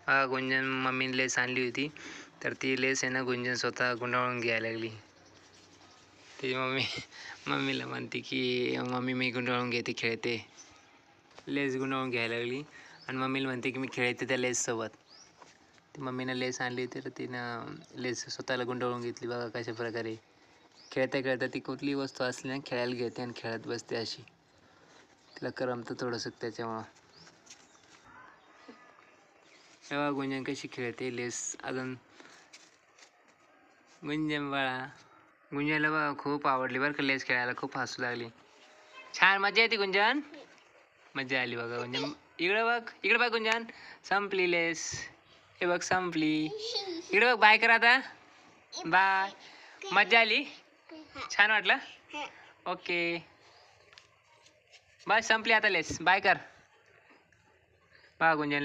गुंजन मम्मीने लेस आणली होती, तर ती लेस आहे ना गुंजन स्वतः गुंडाळून घ्यायला लागली. ती मम्मीला म्हणते की मम्मी मी गुंडाळून घेते, खेळते. लेस गुंडाळून घ्यायला लागली आणि मम्मीला म्हणते की मी खेळते त्या लेससोबत. ती मम्मीनं लेस आणली तर तिनं लेस स्वतःला गुंडाळून घेतली. बघा कशा प्रकारे खेळता खेळता ती कुठली वस्तू असली ना खेळायला घेते आणि खेळत बसते. अशी तिला करमतं थोडंसं त्याच्यामुळं. तेव्हा गुंजन कशी खेळते लेस. अजून गुंजन बाळा, गुंजनला बघा खूप आवडली बरं का लेस खेळायला, खूप हसू लागली. छान मजा येते गुंजन, मजा आली बघा गुंजन. इकडे बघ गुंजन, संपली लेस. हे बघ संपली. इकडे बघ, बाय कर आता. बाय. मजा आली, छान वाटलं. ओके बस संपली आता लेस, बाय कर. बघा गुंजन